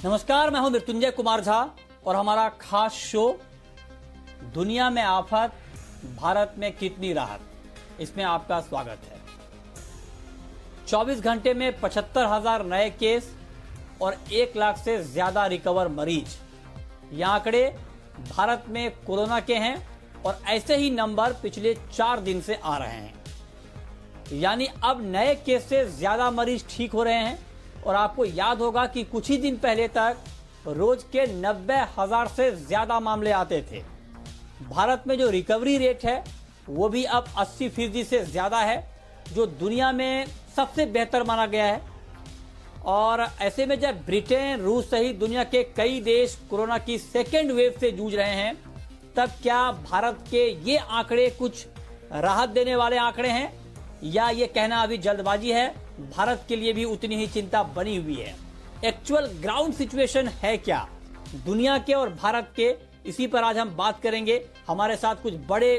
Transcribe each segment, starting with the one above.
नमस्कार, मैं हूं मृत्युंजय कुमार झा और हमारा खास शो दुनिया में आफत, भारत में कितनी राहत, इसमें आपका स्वागत है। 24 घंटे में 75,000 नए केस और 1 लाख से ज्यादा रिकवर मरीज, ये आंकड़े भारत में कोरोना के हैं और ऐसे ही नंबर पिछले 4 दिन से आ रहे हैं। यानी अब नए केस से ज्यादा मरीज ठीक हो रहे हैं। और आपको याद होगा कि कुछ ही दिन पहले तक रोज के 90,000 से ज्यादा मामले आते थे। भारत में जो रिकवरी रेट है वो भी अब 80% से ज्यादा है, जो दुनिया में सबसे बेहतर माना गया है। और ऐसे में जब ब्रिटेन, रूस सहित दुनिया के कई देश कोरोना की सेकेंड वेव से जूझ रहे हैं, तब क्या भारत के ये आंकड़े कुछ राहत देने वाले आंकड़े हैं, या ये कहना अभी जल्दबाजी है? भारत के लिए भी उतनी ही चिंता बनी हुई है। एक्चुअल ग्राउंड सिचुएशन है क्या दुनिया के और भारत के, इसी पर आज हम बात करेंगे। हमारे साथ कुछ बड़े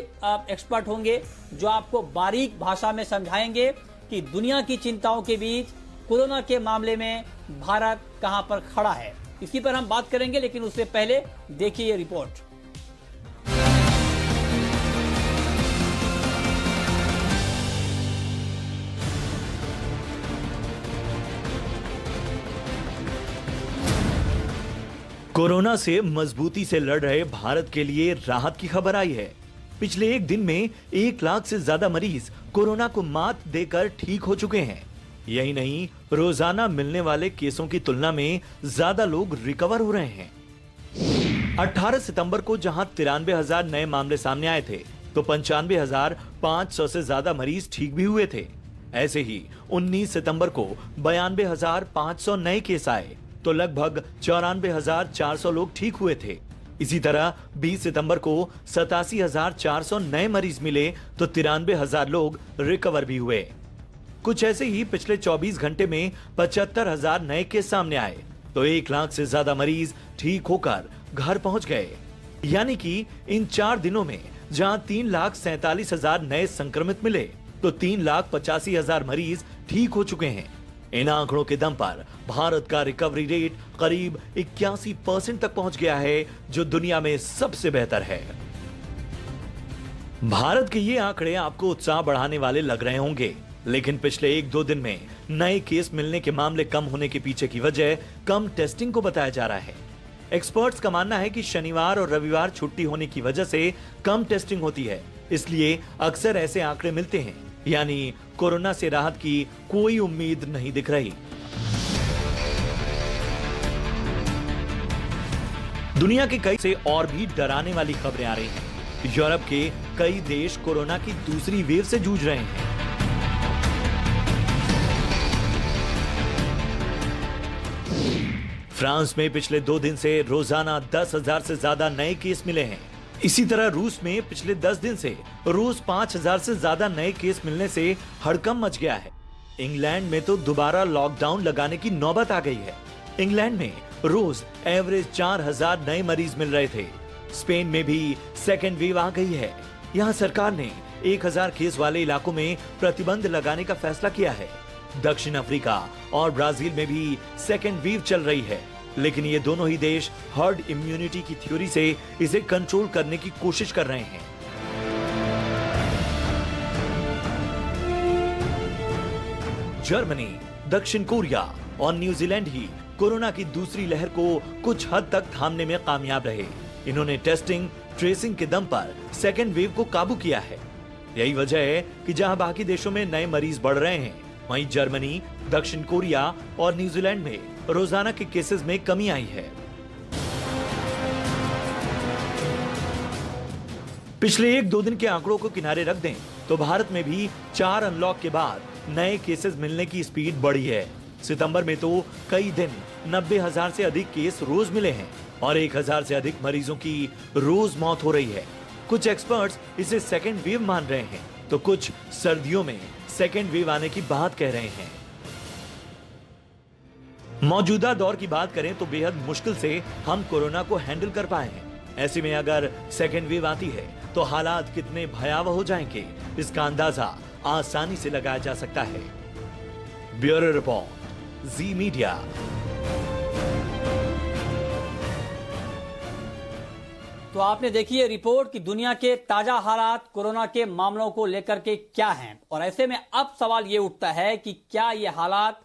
एक्सपर्ट होंगे जो आपको बारीक भाषा में समझाएंगे कि दुनिया की चिंताओं के बीच कोरोना के मामले में भारत कहां पर खड़ा है। इसी पर हम बात करेंगे, लेकिन उससे पहले देखिए ये रिपोर्ट। कोरोना से मजबूती से लड़ रहे भारत के लिए राहत की खबर आई है। पिछले एक दिन में 1 लाख से ज्यादा मरीज कोरोना को मात देकर ठीक हो चुके हैं। यही नहीं, रोजाना मिलने वाले केसों की तुलना में ज्यादा लोग रिकवर हो रहे हैं। 18 सितंबर को जहां 93,000 नए मामले सामने आए थे, तो 95,500 से ज्यादा मरीज ठीक भी हुए थे। ऐसे ही 19 सितंबर को 92,500 नए केस आए, तो लगभग 94,400 लोग ठीक हुए थे। इसी तरह 20 सितंबर को 87,400 नए मरीज मिले, तो 93,000 लोग रिकवर भी हुए। कुछ ऐसे ही पिछले 24 घंटे में 75,000 नए केस सामने आए, तो 1 लाख से ज्यादा मरीज ठीक होकर घर पहुंच गए। यानी कि इन 4 दिनों में जहां 3,47,000 नए संक्रमित मिले, तो 3,85,000 मरीज ठीक हो चुके हैं। इन आंकड़ों के दम पर भारत का रिकवरी रेट करीब 81% तक पहुंच गया है, जो दुनिया में सबसे बेहतर है। भारत के ये आंकड़े आपको उत्साह बढ़ाने वाले लग रहे होंगे, लेकिन पिछले 1-2 दिन में नए केस मिलने के मामले कम होने के पीछे की वजह कम टेस्टिंग को बताया जा रहा है। एक्सपर्ट्स का मानना है कि शनिवार और रविवार छुट्टी होने की वजह से कम टेस्टिंग होती है, इसलिए अक्सर ऐसे आंकड़े मिलते हैं। यानी कोरोना से राहत की कोई उम्मीद नहीं दिख रही। दुनिया के कई से और भी डराने वाली खबरें आ रही हैं। यूरोप के कई देश कोरोना की दूसरी वेव से जूझ रहे हैं। फ्रांस में पिछले 2 दिन से रोजाना 10,000 से ज्यादा नए केस मिले हैं। इसी तरह रूस में पिछले 10 दिन से रोज 5,000 से ज्यादा नए केस मिलने से हड़कंप मच गया है। इंग्लैंड में तो दोबारा लॉकडाउन लगाने की नौबत आ गई है। इंग्लैंड में रोज एवरेज 4,000 नए मरीज मिल रहे थे। स्पेन में भी सेकेंड वेव आ गई है। यहाँ सरकार ने 1,000 केस वाले इलाकों में प्रतिबंध लगाने का फैसला किया है। दक्षिण अफ्रीका और ब्राजील में भी सेकेंड वेव चल रही है, लेकिन ये दोनों ही देश हर्ड इम्यूनिटी की थ्योरी से इसे कंट्रोल करने की कोशिश कर रहे हैं। जर्मनी, दक्षिण कोरिया और न्यूजीलैंड ही कोरोना की दूसरी लहर को कुछ हद तक थामने में कामयाब रहे। इन्होंने टेस्टिंग, ट्रेसिंग के दम पर सेकेंड वेव को काबू किया है। यही वजह है कि जहां बाकी देशों में नए मरीज बढ़ रहे हैं, वहीं जर्मनी, दक्षिण कोरिया और न्यूजीलैंड में रोजाना के केसेस में कमी आई है। पिछले 1-2 दिन के आंकड़ों को किनारे रख दें तो भारत में भी 4 अनलॉक के बाद नए केसेस मिलने की स्पीड बढ़ी है। सितंबर में तो कई दिन 90,000 से अधिक केस रोज मिले हैं और 1,000 से अधिक मरीजों की रोज मौत हो रही है। कुछ एक्सपर्ट्स इसे सेकेंड वेव मान रहे हैं, तो कुछ सर्दियों में सेकेंड वेव आने की बात कह रहे हैं। मौजूदा दौर की बात करें तो बेहद मुश्किल से हम कोरोना को हैंडल कर पाए हैं। ऐसे में अगर सेकेंड वेव आती है तो हालात कितने भयावह हो जाएंगे, इसका अंदाजा आसानी से लगाया जा सकता है। ब्यूरो रिपोर्ट, जी मीडिया। तो आपने देखी है रिपोर्ट कि दुनिया के ताजा हालात कोरोना के मामलों को लेकर के क्या हैं, और ऐसे में अब सवाल ये उठता है कि क्या ये हालात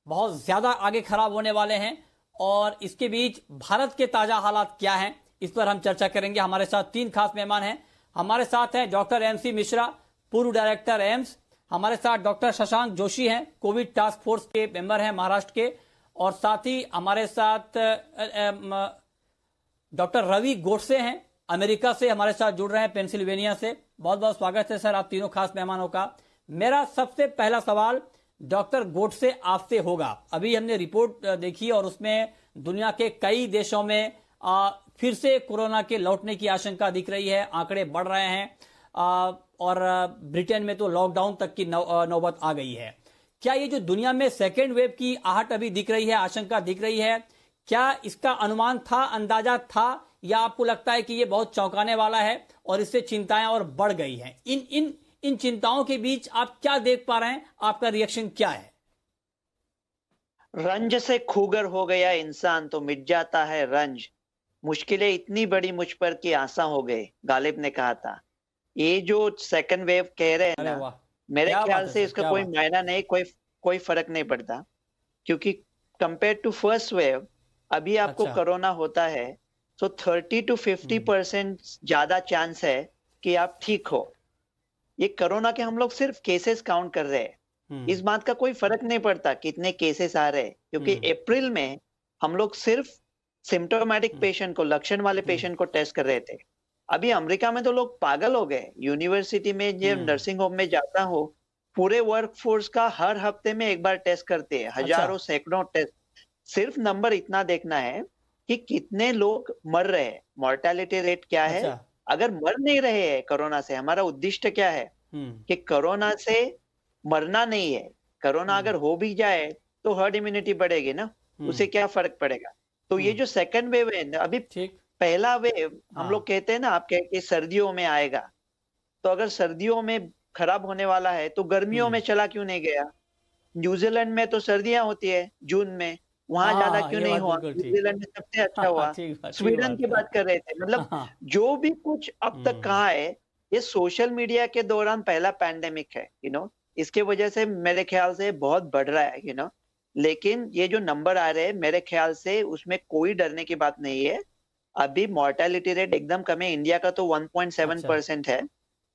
बहुत ज्यादा आगे खराब होने वाले हैं, और इसके बीच भारत के ताजा हालात क्या हैं, इस पर हम चर्चा करेंगे। हमारे साथ 3 खास मेहमान हैं। हमारे साथ हैं डॉक्टर MC मिश्रा, पूर्व डायरेक्टर एम्स। हमारे साथ डॉक्टर शशांक जोशी हैं, कोविड टास्क फोर्स के मेंबर हैं महाराष्ट्र के, और साथ ही हमारे साथ डॉक्टर रवि गोडसे हैं, अमेरिका से हमारे साथ जुड़ रहे हैं, पेंसिल्वेनिया से। बहुत बहुत स्वागत है सर आप तीनों खास मेहमानों का। मेरा सबसे पहला सवाल डॉक्टर गोडसे आपसे होगा। अभी हमने रिपोर्ट देखी और उसमें दुनिया के कई देशों में फिर से कोरोना के लौटने की आशंका दिख रही है, आंकड़े बढ़ रहे हैं, और ब्रिटेन में तो लॉकडाउन तक की नौबत आ गई है। क्या ये जो दुनिया में सेकेंड वेव की आहट अभी दिख रही है, आशंका दिख रही है, क्या इसका अनुमान था, अंदाजा था, या आपको लगता है कि ये बहुत चौंकाने वाला है और इससे चिंताएं और बढ़ गई हैं? इन चिंताओं के बीच आप क्या देख पा रहे हैं, आपका रिएक्शन क्या है? रंज से खूगर हो गया इंसान तो मिट जाता है रंज। मुश्किलें इतनी बड़ी मुझ पर कि आसान हो गए, गालिब ने कहा था। ये जो सेकंड वेव कह रहे हैं ना, मेरे ख्याल से इसका कोई मायना नहीं, कोई फर्क नहीं पड़ता, क्योंकि कंपेयर टू फर्स्ट वेव अभी आपको कोरोना होता है तो 30 to 50% ज्यादा चांस है कि आप ठीक हो। ये कोरोना के हम लोग सिर्फ केसेस काउंट कर रहे हैं, इस बात का कोई फर्क नहीं पड़ता कितने केसेस आ रहे हैं, क्योंकि अप्रैल में हम लोग सिर्फ सिम्टोमेटिक पेशेंट को, लक्षण वाले पेशेंट को टेस्ट कर रहे थे। अभी अमेरिका में तो लोग पागल हो गए। यूनिवर्सिटी में जब नर्सिंग होम में जाता हो, पूरे वर्कफोर्स का हर हफ्ते में एक बार टेस्ट करते हैं, हजारों सैकड़ों टेस्ट। सिर्फ नंबर इतना देखना है कि कितने लोग मर रहे हैं, मोर्टेलिटी रेट क्या है। अगर मर नहीं रहे हैं कोरोना से, हमारा उद्देश्य क्या है कि कोरोना से मरना नहीं है। कोरोना अगर हो भी जाए तो हर्ड इम्यूनिटी बढ़ेगी ना, उसे क्या फर्क पड़ेगा। तो ये जो सेकंड वेव है, अभी पहला वेव हम लोग कहते हैं ना, आप कहते सर्दियों में आएगा, तो अगर सर्दियों में खराब होने वाला है तो गर्मियों में चला क्यों नहीं गया? न्यूजीलैंड में तो सर्दियां होती है जून में, वहां ज्यादा क्यों नहीं हुआ? न्यूजीलैंड में सबसे अच्छा हुआ। स्वीडन की बात कर रहे थे। मतलब जो भी कुछ अब तक कहा है, ये सोशल मीडिया के दौरान पहला पैंडेमिक है, इसके वजह से मेरे ख्याल से बहुत बढ़ रहा है, लेकिन ये जो नंबर आ रहे हैं, मेरे ख्याल से उसमें कोई डरने की बात नहीं है। अभी मोर्टेलिटी रेट एकदम कम है, इंडिया का तो 1.7% है।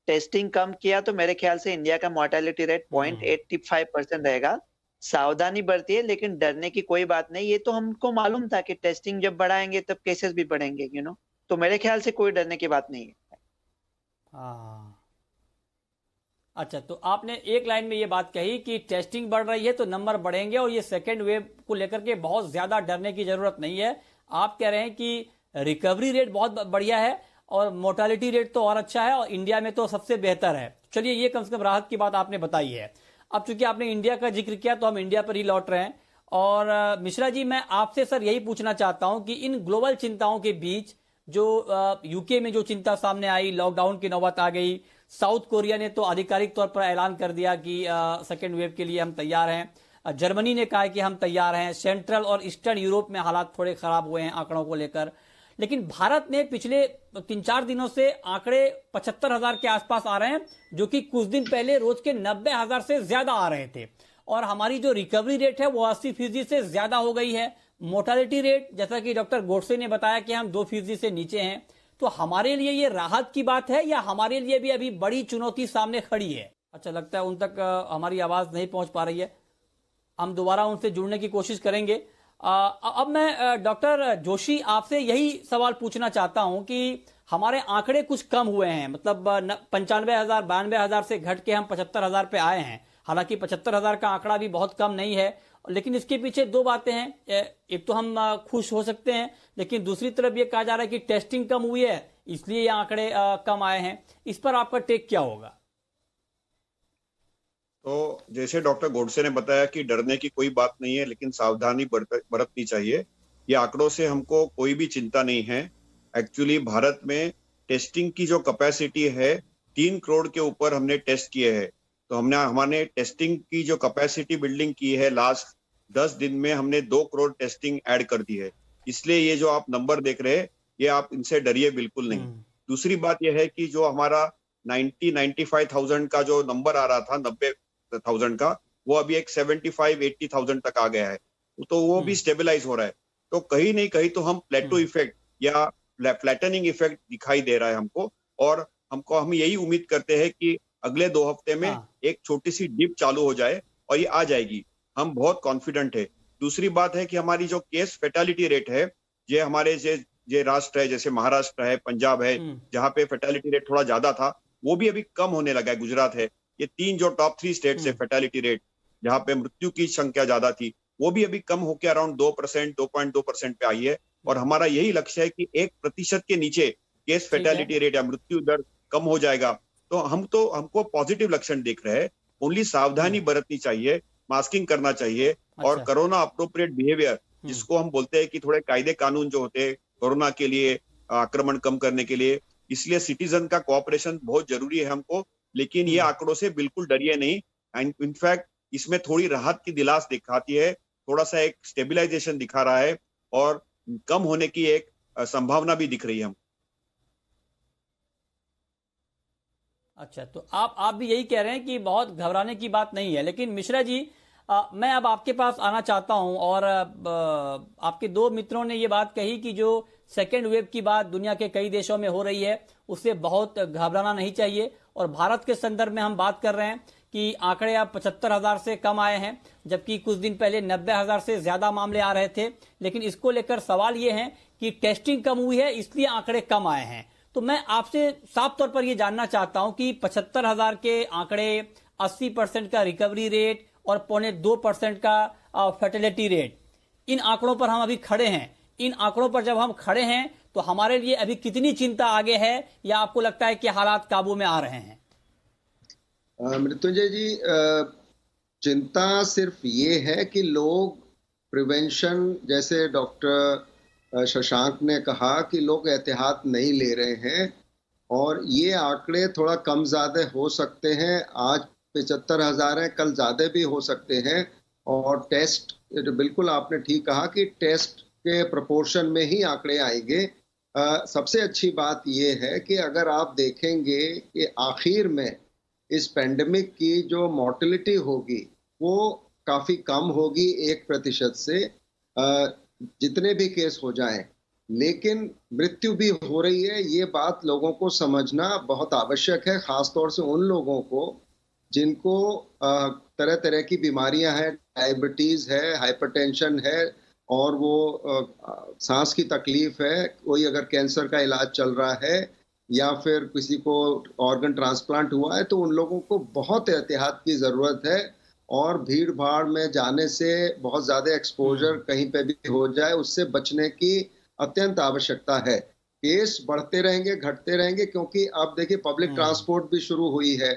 टेस्टिंग कम किया तो मेरे ख्याल से इंडिया का मोर्टेलिटी रेट 0.85% रहेगा। सावधानी बरती है, लेकिन डरने की कोई बात नहीं। ये तो हमको मालूम था कि टेस्टिंग जब बढ़ाएंगे तब केसेस भी बढ़ेंगे, तो मेरे ख्याल से कोई डरने की बात नहीं है। अच्छा, तो आपने एक लाइन में ये बात कही कि टेस्टिंग बढ़ रही है तो नंबर बढ़ेंगे, और ये सेकेंड वेव को लेकर के बहुत ज्यादा डरने की जरूरत नहीं है। आप कह रहे हैं कि रिकवरी रेट बहुत बढ़िया है और मोर्टेलिटी रेट तो और अच्छा है, और इंडिया में तो सबसे बेहतर है। चलिए, ये कम से कम राहत की बात आपने बताई है। अब चूंकि आपने इंडिया का जिक्र किया तो हम इंडिया पर ही लौट रहे हैं। और मिश्रा जी, मैं आपसे सर यही पूछना चाहता हूं कि इन ग्लोबल चिंताओं के बीच जो यूके में जो चिंता सामने आई, लॉकडाउन की नौबत आ गई, साउथ कोरिया ने तो आधिकारिक तौर पर ऐलान कर दिया कि सेकेंड वेव के लिए हम तैयार हैं, जर्मनी ने कहा है कि हम तैयार हैं, सेंट्रल और ईस्टर्न यूरोप में हालात थोड़े खराब हुए हैं आंकड़ों को लेकर। लेकिन भारत ने पिछले 3-4 दिनों से आंकड़े 75,000 के आसपास आ रहे हैं, जो कि कुछ दिन पहले रोज के 90,000 से ज्यादा आ रहे थे, और हमारी जो रिकवरी रेट है वो 80% से ज्यादा हो गई है। मोर्टेलिटी रेट, जैसा कि डॉक्टर गोडसे ने बताया, कि हम 2% से नीचे हैं। तो हमारे लिए ये राहत की बात है, या हमारे लिए भी अभी बड़ी चुनौती सामने खड़ी है? अच्छा, लगता है उन तक हमारी आवाज नहीं पहुंच पा रही है। हम दोबारा उनसे जुड़ने की कोशिश करेंगे। अब मैं डॉक्टर जोशी आपसे यही सवाल पूछना चाहता हूं कि हमारे आंकड़े कुछ कम हुए हैं, मतलब 95,000 92,000 से घट के हम 75,000 पे आए हैं। हालांकि 75,000 का आंकड़ा भी बहुत कम नहीं है, लेकिन इसके पीछे 2 बातें हैं। एक तो हम खुश हो सकते हैं, लेकिन दूसरी तरफ ये कहा जा रहा है कि टेस्टिंग कम हुई है, इसलिए ये आंकड़े कम आए हैं। इस पर आपका टेक क्या होगा? तो जैसे डॉक्टर गोडसे ने बताया कि डरने की कोई बात नहीं है, लेकिन सावधानी बरतनी चाहिए। ये आंकड़ों से हमको कोई भी चिंता नहीं है। एक्चुअली भारत में टेस्टिंग की जो कैपेसिटी है, 3 करोड़ के ऊपर हमने टेस्ट किए हैं। तो हमने टेस्टिंग की जो कैपेसिटी बिल्डिंग की है, लास्ट 10 दिन में हमने 2 करोड़ टेस्टिंग ऐड कर दी है। इसलिए ये जो आप नंबर देख रहे हैं, ये आप इनसे डरिए बिल्कुल नहीं। दूसरी बात यह है कि जो हमारा 95,000 का जो नंबर आ रहा था, 90,000 का, वो अभी एक 75,000-80,000 तक आ गया है, तो वो भी स्टेबलाइज हो रहा है। तो कहीं नहीं कहीं तो हम प्लेटो इफेक्ट या फ्लैटनिंग इफेक्ट दिखाई दे रहा है हमको, और हम यही उम्मीद करते हैं कि अगले 2 हफ्ते में एक छोटी सी डिप चालू हो जाए और ये आ जाएगी। हम बहुत कॉन्फिडेंट है। दूसरी बात है कि हमारी जो केस फेटालिटी रेट है, ये हमारे जो राष्ट्र है, जैसे महाराष्ट्र है, पंजाब है, जहाँ पे फेटालिटी रेट थोड़ा ज्यादा था, वो भी अभी कम होने लगा है। गुजरात है, ये 3 जो टॉप 3 स्टेट्स है फेटालिटी रेट, जहाँ पे मृत्यु की संख्या ज्यादा थी, वो भी अभी कम होकर अराउंड 2%, 2.2% पे आई है। और हमारा यही लक्ष्य है कि 1% के नीचे केस फेटालिटी रेट या मृत्यु दर कम हो जाएगा तो हमको पॉजिटिव लक्षण दिख रहे हैं। ओनली सावधानी बरतनी चाहिए, मास्किंग करना चाहिए, और कोरोना अप्रोप्रिएट बिहेवियर, जिसको हम बोलते हैं कि थोड़े कायदे कानून जो होते हैं कोरोना के लिए, आक्रमण कम करने के लिए, इसलिए सिटीजन का कोऑपरेशन बहुत जरूरी है हमको। लेकिन ये आंकड़ों से बिल्कुल डरिए नहीं, एंड इनफैक्ट इसमें थोड़ी राहत की दिलास दिखाती है, थोड़ा सा एक स्टेबिलाइजेशन दिखा रहा है, और कम होने की एक संभावना भी दिख रही है हमको। अच्छा, तो आप भी यही कह रहे हैं कि बहुत घबराने की बात नहीं है। लेकिन मिश्रा जी, मैं अब आपके पास आना चाहता हूं, और आपके 2 मित्रों ने ये बात कही कि जो सेकेंड वेव की बात दुनिया के कई देशों में हो रही है, उससे बहुत घबराना नहीं चाहिए। और भारत के संदर्भ में हम बात कर रहे हैं कि आंकड़े अब 75,000 से कम आए हैं, जबकि कुछ दिन पहले 90,000 से ज्यादा मामले आ रहे थे। लेकिन इसको लेकर सवाल ये है कि टेस्टिंग कम हुई है, इसलिए आंकड़े कम आए हैं। तो मैं आपसे साफ तौर पर यह जानना चाहता हूं कि 75,000 के आंकड़े, 80% का रिकवरी रेट और 0.2% का फर्टिलिटी रेट, इन आंकड़ों पर हम अभी खड़े हैं। इन आंकड़ों पर जब हम खड़े हैं तो हमारे लिए अभी कितनी चिंता आगे है, या आपको लगता है कि हालात काबू में आ रहे हैं? मृत्युंजय जी, चिंता सिर्फ ये है कि लोग प्रिवेंशन, जैसे डॉक्टर शशांक ने कहा कि लोग एहतियात नहीं ले रहे हैं, और ये आंकड़े थोड़ा कम ज़्यादा हो सकते हैं। आज 75,000 है, कल ज़्यादा भी हो सकते हैं। और टेस्ट, बिल्कुल आपने ठीक कहा कि टेस्ट के प्रोपोर्शन में ही आंकड़े आएंगे। सबसे अच्छी बात ये है कि अगर आप देखेंगे कि आखिर में इस पेंडेमिक की जो मोर्टेलिटी होगी वो काफ़ी कम होगी 1% से, जितने भी केस हो जाएं। लेकिन मृत्यु भी हो रही है, ये बात लोगों को समझना बहुत आवश्यक है, खासतौर से उन लोगों को जिनको तरह तरह की बीमारियां हैं, डायबिटीज़ है, हाइपरटेंशन है, और वो सांस की तकलीफ है, कोई अगर कैंसर का इलाज चल रहा है, या फिर किसी को ऑर्गन ट्रांसप्लांट हुआ है, तो उन लोगों को बहुत एहतियात की ज़रूरत है। और भीड़ भाड़ में जाने से बहुत ज़्यादा एक्सपोजर कहीं पे भी हो जाए, उससे बचने की अत्यंत आवश्यकता है। केस बढ़ते रहेंगे, घटते रहेंगे, क्योंकि अब देखिए पब्लिक ट्रांसपोर्ट भी शुरू हुई है,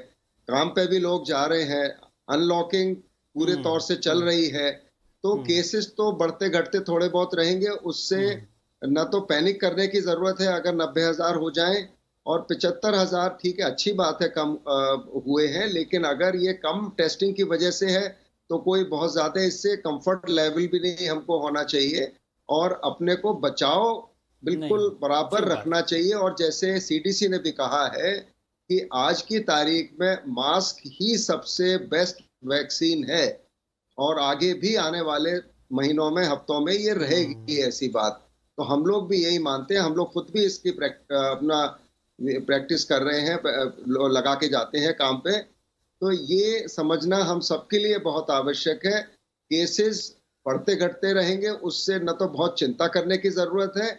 काम पे भी लोग जा रहे हैं, अनलॉकिंग पूरे तौर से चल रही है, तो केसेस तो बढ़ते घटते थोड़े बहुत रहेंगे। उससे न तो पैनिक करने की ज़रूरत है अगर 90,000 हो जाएं, और 75,000 ठीक है, अच्छी बात है कम हुए हैं, लेकिन अगर ये कम टेस्टिंग की वजह से है तो कोई बहुत ज़्यादा इससे कंफर्ट लेवल भी नहीं हमको होना चाहिए, और अपने को बचाव बिल्कुल बराबर रखना चाहिए। और जैसे CDC ने भी कहा है कि आज की तारीख में मास्क ही सबसे बेस्ट वैक्सीन है, और आगे भी आने वाले महीनों में, हफ्तों में ये रहेगी ऐसी बात। तो हम लोग भी यही मानते हैं, हम लोग खुद भी इसकी अपना प्रैक्टिस कर रहे हैं, लगा के जाते हैं काम पे। तो ये समझना हम सबके लिए बहुत आवश्यक है। केसेस बढ़ते घटते रहेंगे, उससे न तो बहुत चिंता करने की ज़रूरत है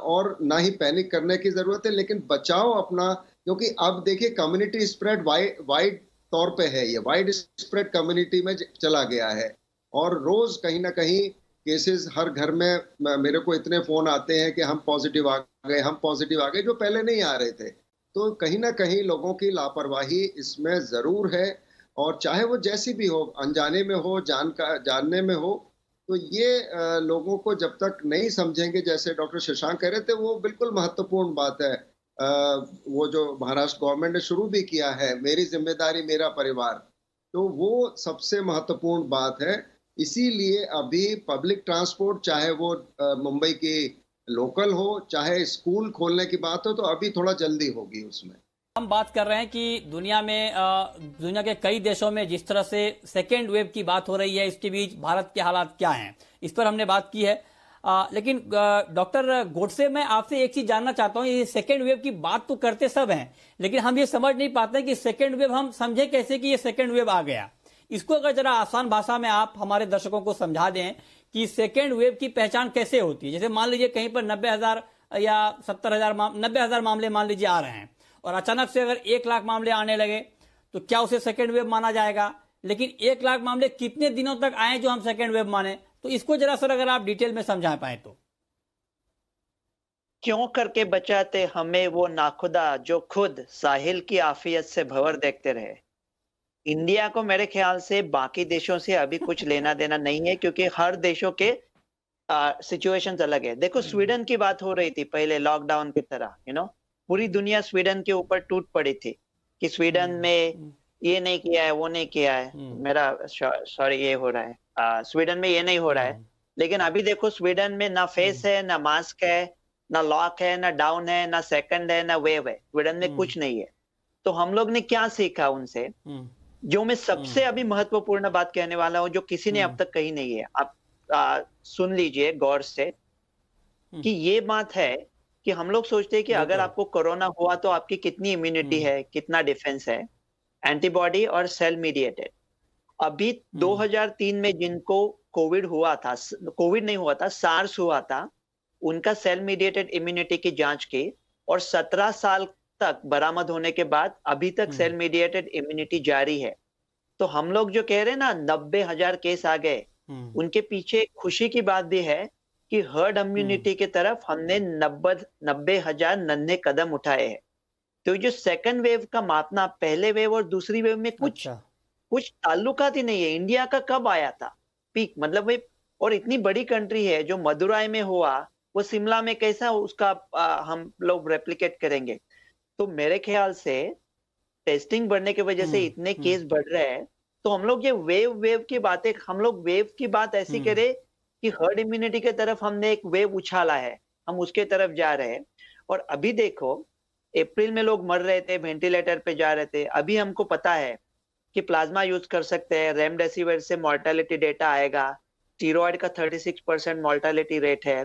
और ना ही पैनिक करने की ज़रूरत है, लेकिन बचाव अपना, क्योंकि अब देखिए कम्युनिटी स्प्रेड वाइड तौर पे है, ये वाइड स्प्रेड कम्युनिटी में चला गया है, और रोज़ कहीं ना कहीं केसेस हर घर में, मेरे को इतने फ़ोन आते हैं कि हम पॉजिटिव आ गए, जो पहले नहीं आ रहे थे। तो कहीं ना कहीं लोगों की लापरवाही इसमें ज़रूर है, और चाहे वो जैसी भी हो, अनजाने में हो, जानने में हो, तो ये लोगों को जब तक नहीं समझेंगे, जैसे डॉक्टर शशांक कह रहे थे, वो बिल्कुल महत्वपूर्ण बात है। वो जो महाराष्ट्र गवर्नमेंट ने शुरू भी किया है, मेरी जिम्मेदारी मेरा परिवार, तो वो सबसे महत्वपूर्ण बात है। इसीलिए अभी पब्लिक ट्रांसपोर्ट, चाहे वो मुंबई की लोकल हो चाहे स्कूल खोलने की बात हो तो अभी थोड़ा जल्दी होगी उसमें। हम बात कर रहे हैं कि दुनिया में दुनिया के कई देशों में जिस तरह से सेकेंड वेव की बात हो रही है, इसके बीच भारत के हालात क्या हैं, इस पर हमने बात की है। लेकिन डॉक्टर गोडसे, मैं आपसे एक चीज जानना चाहता हूं, ये सेकेंड वेव की बात तो करते सब हैं, लेकिन हम ये समझ नहीं पाते कि सेकेंड वेव हम समझे कैसे कि ये सेकेंड वेव आ गया। इसको अगर जरा आसान भाषा में आप हमारे दर्शकों को समझा दें कि सेकेंड वेव की पहचान कैसे होती है। जैसे मान लीजिए कहीं पर 90,000 या 70,000 90,000 मामले मान लीजिए आ रहे हैं और अचानक से अगर 1 लाख मामले आने लगे तो क्या उसे सेकेंड वेव माना जाएगा? लेकिन 1 लाख मामले कितने दिनों तक आए जो हम सेकेंड वेव माने? तो इसको जरा सर अगर आप डिटेल में समझा पाए तो। क्यों करके बचाते हमें वो नाखुदा जो खुद साहिल की आफियत से भंवर देखते रहे। इंडिया को मेरे ख्याल से बाकी देशों से अभी कुछ लेना देना नहीं है, क्योंकि हर देशों के सिचुएशंस अलग है। देखो स्वीडन की बात हो रही थी पहले लॉकडाउन की तरह, पूरी दुनिया स्वीडन के ऊपर टूट पड़ी थी कि स्वीडन में ये नहीं किया है, वो नहीं किया है। मेरा सॉरी ये हो रहा है, स्वीडन में ये नहीं हो रहा है। लेकिन अभी देखो स्वीडन में ना फेस है, ना मास्क है, ना लॉक है, ना डाउन है, ना सेकंड है, ना वेव है। स्वीडन में कुछ नहीं है। तो हम लोग ने क्या सीखा उनसे, जो मैं सबसे अभी महत्वपूर्ण बात कहने वाला हूं, जो किसी ने अब तक कही नहीं है। आप सुन लीजिए गौर से कि ये बात है कि हम लोग सोचते हैं कि अगर आपको कोरोना हुआ तो आपकी कितनी इम्यूनिटी है, कितना डिफेंस है, एंटीबॉडी और सेल मीडिएटेड। अभी 2003 में जिनको कोविड हुआ था, कोविड नहीं हुआ था, सार्स हुआ था, उनका सेल मीडिएटेड इम्यूनिटी की जांच की और 17 साल तक बरामद होने के बाद अभी तक सेल मीडिएटेड इम्यूनिटी जारी है। तो हम लोग जो कह रहे हैं ना 90,000 केस आ गए, उनके पीछे खुशी की बात भी है कि हर्ड इम्यूनिटी की तरफ हमने 90,000 नन्हे कदम उठाए हैं। तो जो सेकंड वेव का मापना पहले वेव और दूसरी वेव में कुछ ताल्लुकात ही नहीं है। इंडिया का कब आया था पीक, मतलब और इतनी बड़ी कंट्री है, जो मदुराई में हुआ वो शिमला में कैसा उसका हम लोग रेप्लिकेट करेंगे। तो मेरे ख्याल से टेस्टिंग बढ़ने की वजह से इतने केस बढ़ रहे हैं। तो हम लोग ये वेव की बातें, हम लोग वेव की बात ऐसी करें कि हर्ड इम्यूनिटी की तरफ हमने एक वेव उछाला है, हम उसके तरफ जा रहे हैं। और अभी देखो अप्रैल में लोग मर रहे थे, वेंटिलेटर पे जा रहे थे। अभी हमको पता है कि प्लाज्मा यूज कर सकते हैं, रेमडेसिविर से मोर्टेलिटी डेटा आएगा, स्टीरॉयड का 36% मोर्टेलिटी रेट है,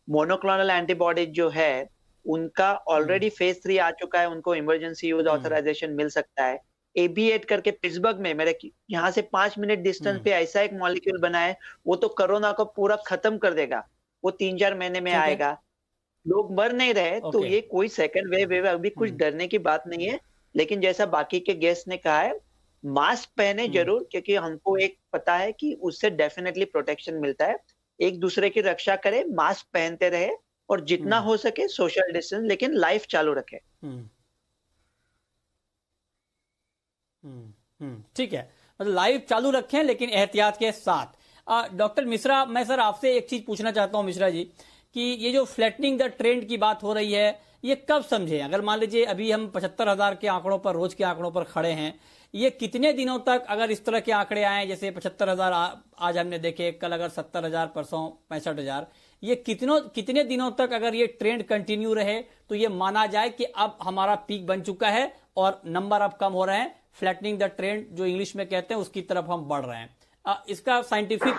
मोनोक्लोनल एंटीबॉडी जो है उनका ऑलरेडी फेज 3 आ चुका है, उनको इमरजेंसी यूज ऑथराइजेशन मिल सकता है। AB8 करके पिट्सबर्ग में मेरे यहाँ से 5 मिनट डिस्टेंस पे ऐसा एक मॉलिक्यूल बना है, वो तो कोरोना को पूरा खत्म कर देगा। वो 3-4 महीने में आएगा, लोग मर नहीं रहे। तो ये कोई सेकंड वेव अभी कुछ डरने की बात नहीं है। लेकिन जैसा बाकी के गेस्ट ने कहा है, मास्क पहने जरूर, क्योंकि हमको एक पता है कि उससे डेफिनेटली प्रोटेक्शन मिलता है। एक दूसरे की रक्षा करें, मास्क पहनते रहे और जितना हो सके सोशल डिस्टेंस, लेकिन लाइफ चालू रखे। ठीक है, मतलब लाइफ चालू रखें लेकिन एहतियात के साथ। डॉक्टर मिश्रा, मैं सर आपसे एक चीज पूछना चाहता हूं मिश्रा जी, कि ये जो फ्लैटनिंग द ट्रेंड की बात हो रही है, ये कब समझे? अगर मान लीजिए अभी हम 75,000 के आंकड़ों पर, रोज के आंकड़ों पर खड़े हैं, ये कितने दिनों तक अगर इस तरह के आंकड़े आए, जैसे 75,000 आज हमने देखे, कल अगर 70,000, परसों 65,000, ये कितने दिनों तक अगर ये ट्रेंड कंटिन्यू रहे तो ये माना जाए कि अब हमारा पीक बन चुका है और नंबर अब कम हो रहे हैं, फ्लैटनिंग द ट्रेंड जो इंग्लिश में कहते हैं उसकी तरफ हम बढ़ रहे हैं? इसका साइंटिफिक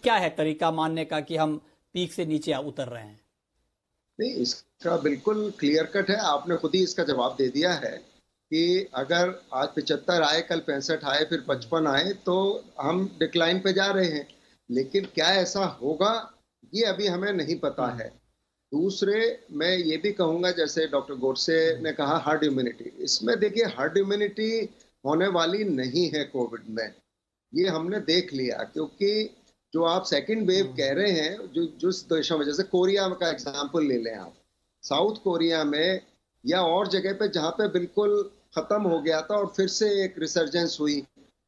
क्या है तरीका मानने का कि हम पीक से नीचे उतर रहे हैं? नहीं, इसका बिल्कुल क्लियर कट है। आपने खुद ही इसका जवाब दे दिया है कि अगर आज 75 आए, कल 65 आए, फिर 55 आए, तो हम डिक्लाइन पे जा रहे हैं। लेकिन क्या ऐसा होगा, ये अभी हमें नहीं पता है। दूसरे, मैं ये भी कहूँगा, जैसे डॉक्टर गोडसे ने कहा हर्ड इम्यूनिटी, इसमें देखिए हर्ड इम्यूनिटी होने वाली नहीं है कोविड में, ये हमने देख लिया। क्योंकि जो आप सेकंड वेव कह रहे हैं, जो देशों में, जैसे कोरिया का एग्जांपल ले लें आप, साउथ कोरिया में या और जगह पे जहाँ पे बिल्कुल खत्म हो गया था और फिर से एक रिसर्जेंस हुई,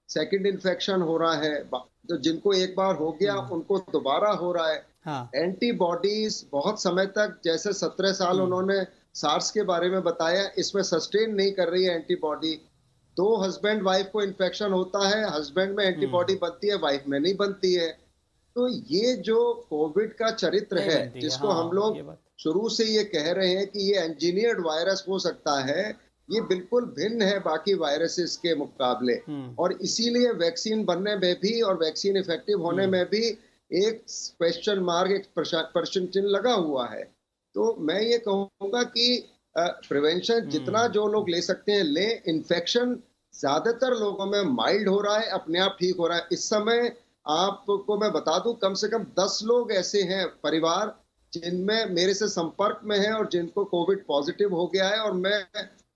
सेकंड इन्फेक्शन हो रहा है, तो जिनको एक बार हो गया उनको दोबारा हो रहा है। एंटीबॉडीज बहुत समय तक, जैसे 17 साल उन्होंने सार्स के बारे में बताया, इसमें सस्टेन नहीं कर रही है एंटीबॉडी। तो हस्बैंड वाइफ को इन्फेक्शन होता है, हस्बैंड में एंटीबॉडी बनती है, वाइफ में नहीं बनती है। तो ये जो कोविड का चरित्र है, जिसको हम लोग शुरू से ये कह रहे हैं कि ये इंजीनियर्ड वायरस हो सकता है, ये बिल्कुल भिन्न है बाकी वायरसेस के मुकाबले, और इसीलिए वैक्सीन बनने में भी और वैक्सीन इफेक्टिव होने में भी एक क्वेश्चन मार्क, एक प्रश्न चिन्ह लगा हुआ है। तो मैं ये कहूंगा कि प्रिवेंशन जितना जो लोग ले सकते हैं लें। इन्फेक्शन ज्यादातर लोगों में माइल्ड हो रहा है, अपने आप ठीक हो रहा है। इस समय आपको मैं बता दूं, कम से कम 10 लोग ऐसे हैं परिवार जिनमें मेरे से संपर्क में है और जिनको कोविड पॉजिटिव हो गया है, और मैं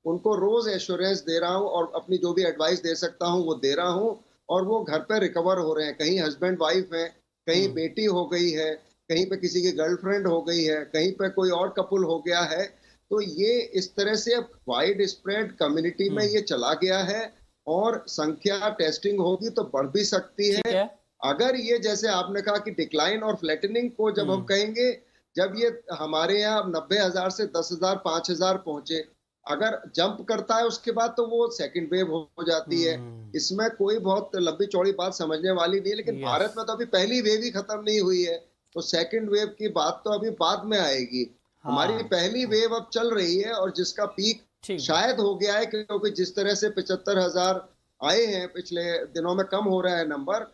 उनको रोज एश्योरेंस दे रहा हूं और अपनी जो भी एडवाइस दे सकता हूं वो दे रहा हूं, और वो घर पे रिकवर हो रहे हैं। कहीं हस्बैंड वाइफ है, कहीं बेटी हो गई है, कहीं पे किसी की गर्लफ्रेंड हो गई है, कहीं पे कोई और कपल हो गया है। तो ये इस तरह से अब वाइड स्प्रेड कम्युनिटी में ये चला गया है, और संख्या टेस्टिंग होगी तो बढ़ भी सकती है। अगर ये जैसे आपने कहा कि डिक्लाइन और फ्लैटनिंग को जब हम कहेंगे, जब ये हमारे यहाँ 90,000 से 10,000 5,000 पहुंचे, अगर जंप करता है उसके बाद तो वो सेकंड वेव हो जाती है। इसमें कोई बहुत लंबी चौड़ी बात समझने वाली नहीं है, लेकिन भारत में तो अभी पहली वेव ही खत्म नहीं हुई है, तो सेकंड वेव की बात तो अभी बाद में आएगी। हमारी पहली वेव अब चल रही है, और जिसका पीक शायद हो गया है, क्योंकि जिस तरह से 75,000 आए हैं पिछले दिनों में, कम हो रहा है नंबर,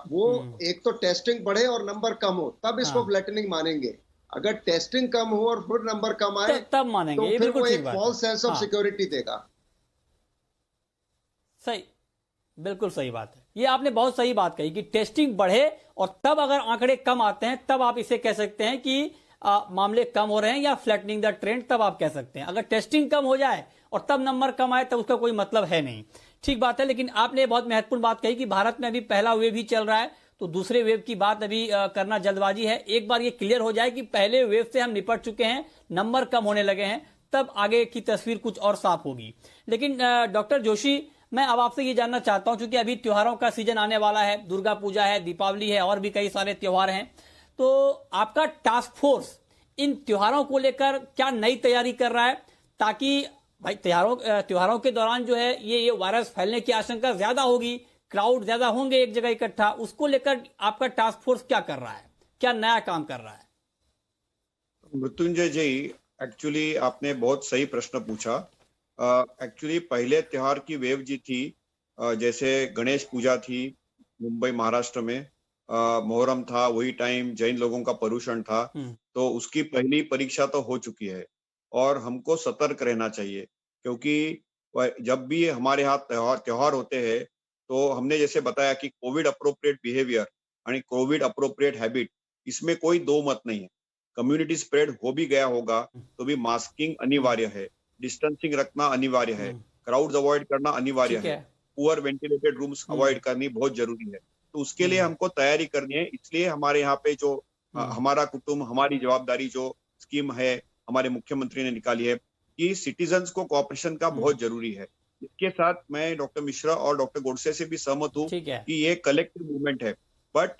वो एक तो टेस्टिंग बढ़े और नंबर कम हो तब इसको फ्लैटनिंग मानेंगे। अगर टेस्टिंग कम हो और फिर नंबर कम आए तब मानेंगे, तो ये फिर बिल्कुल वो ठीक एक बात फॉल्स सेंस ऑफ सिक्योरिटी देगा। सही, बिल्कुल सही बात है। ये आपने बहुत सही बात कही कि टेस्टिंग बढ़े और तब अगर आंकड़े कम आते हैं तब आप इसे कह सकते हैं कि मामले कम हो रहे हैं या फ्लैटनिंग द ट्रेंड, तब आप कह सकते हैं। अगर टेस्टिंग कम हो जाए और तब नंबर कम आए तब उसका कोई मतलब है नहीं। ठीक बात है, लेकिन आपने बहुत महत्वपूर्ण बात कही कि भारत में अभी पहला वेव भी चल रहा है, तो दूसरे वेव की बात अभी करना जल्दबाजी है। एक बार ये क्लियर हो जाए कि पहले वेव से हम निपट चुके हैं, नंबर कम होने लगे हैं, तब आगे की तस्वीर कुछ और साफ होगी। लेकिन डॉक्टर जोशी, मैं अब आपसे ये जानना चाहता हूं, क्योंकि अभी त्योहारों का सीजन आने वाला है, दुर्गा पूजा है, दीपावली है, और भी कई सारे त्योहार हैं, तो आपका टास्क फोर्स इन त्योहारों को लेकर क्या नई तैयारी कर रहा है, ताकि भाई त्योहारों के दौरान जो है ये वायरस फैलने की आशंका ज्यादा होगी, क्राउड ज्यादा होंगे एक जगह इकट्ठा, उसको लेकर आपका टास्क फोर्स क्या कर रहा है, क्या नया काम कर रहा है? मृत्युंजय जी, एक्चुअली आपने बहुत सही प्रश्न पूछा। एक्चुअली पहले त्योहार की वेव जी थी, जैसे गणेश पूजा थी मुंबई महाराष्ट्र में, मोहर्रम था, वही टाइम जैन लोगों का पर्युषण था, तो उसकी पहली परीक्षा तो हो चुकी है, और हमको सतर्क रहना चाहिए, क्योंकि जब भी हमारे यहाँ त्योहार होते हैं तो हमने जैसे बताया कि कोविड अप्रोप्रिएट बिहेवियर और कोविड अप्रोप्रिएट हैबिट, इसमें कोई दो मत नहीं है। कम्युनिटी स्प्रेड हो भी गया होगा तो भी मास्किंग अनिवार्य है, डिस्टेंसिंग रखना अनिवार्य है, क्राउड्स अवॉइड करना अनिवार्य है, पुअर वेंटिलेटेड रूम्स अवॉइड करनी बहुत जरूरी है। तो उसके लिए हमको तैयारी करनी है। इसलिए हमारे यहाँ पे जो हमारा कुटुंब हमारी जवाबदारी जो स्कीम है हमारे मुख्यमंत्री ने निकाली है कि सिटीजन्स को कोऑपरेशन का बहुत जरूरी है। इसके साथ मैं डॉक्टर मिश्रा और डॉक्टर गोडसे से भी सहमत हूँ कि ये कलेक्टिव मूवमेंट है, बट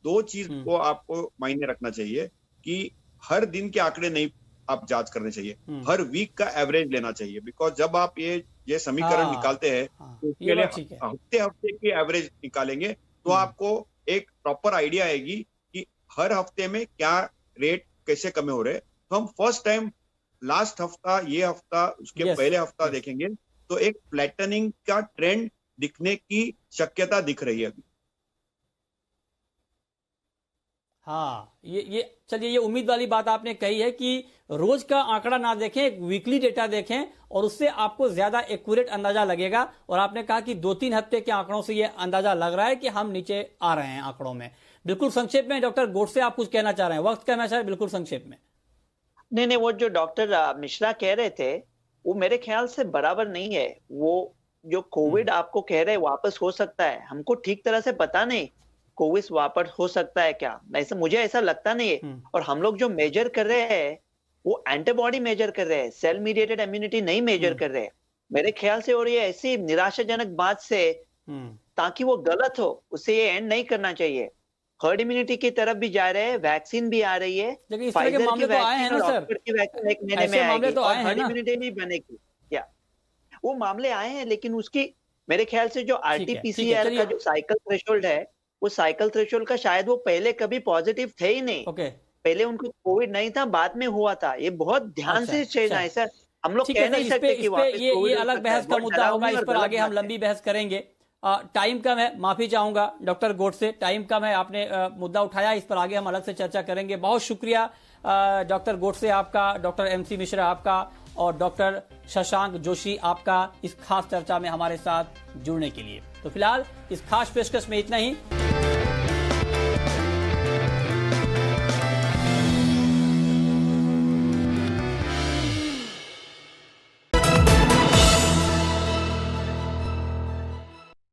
दो चीज को आपको मायने रखना चाहिए कि हर दिन के आंकड़े नहीं आप जांच करने चाहिए, हर वीक का एवरेज लेना चाहिए। बिकॉज जब आप ये समीकरण निकालते हैं तो उसके लिए हफ्ते हफ्ते की एवरेज निकालेंगे तो आपको एक प्रॉपर आइडिया आएगी कि हर हफ्ते में क्या रेट कैसे कम हो रहे। तो हम फर्स्ट टाइम लास्ट हफ्ता, ये हफ्ता, उसके पहले हफ्ता देखेंगे तो एक फ्लैटनिंग का ट्रेंड दिखने की शक्यता दिख रही है अभी। हाँ, ये चलिए, ये उम्मीद वाली बात आपने कही है कि रोज का आंकड़ा ना देखें, एक वीकली डेटा देखें और उससे आपको ज्यादा एक्यूरेट अंदाजा लगेगा। और आपने कहा कि 2-3 हफ्ते के आंकड़ों से ये अंदाजा लग रहा है कि हम नीचे आ रहे हैं आंकड़ों में। बिल्कुल संक्षेप में डॉक्टर गोडसे, आप कुछ कहना चाह रहे हैं? वक्त का मैसेज बिल्कुल संक्षेप में। नहीं, वो जो डॉक्टर मिश्रा कह रहे थे वो मेरे ख्याल से बराबर नहीं है। वो जो कोविड आपको कह रहे वापस हो सकता है, हमको ठीक तरह से पता नहीं कोविड वापस हो सकता है क्या, ऐसा मुझे ऐसा लगता नहीं है। और हम लोग जो मेजर कर रहे हैं वो एंटीबॉडी मेजर कर रहे हैं, सेल मीडिएटेड इम्यूनिटी नहीं मेजर कर रहे हैं मेरे ख्याल से। और ये ऐसी निराशाजनक बात से, ताकि वो गलत हो, उससे ये एंड नहीं करना चाहिए। हर्ड इम्यूनिटी की तरफ भी जा रहे हैं, वैक्सीन भी आ रही है, फाइजर की वैक्सीन और ऑक्सफोर्ड की वैक्सीन एक महीने में आएगी और हर्ड इम्यूनिटी भी बनेगी। या वो मामले आए हैं, लेकिन उसकी मेरे ख्याल से जो आरटीपीसीआर का जो साइकिल थ्रेशोल्ड है, वो साइकिल थ्रेशोल्ड का शायद वो पहले कभी पॉजिटिव थे ही नहीं। पहले उनको कोविड नहीं था, बाद में हुआ था। ये बहुत ध्यान से चलना है सर। हम लोग कह नहीं सकते कि ये अलग बहस का मुद्दा होगा, इस पर आगे हम लंबी बहस करेंगे। टाइम कम है, माफी चाहूंगा डॉक्टर गोडसे, टाइम कम है, आपने मुद्दा उठाया, इस पर आगे हम अलग से चर्चा करेंगे। बहुत शुक्रिया डॉक्टर गोडसे आपका, डॉक्टर MC मिश्रा आपका और डॉक्टर शशांक जोशी आपका इस खास चर्चा में हमारे साथ जुड़ने के लिए। तो फिलहाल इस खास पेशकश में इतना ही।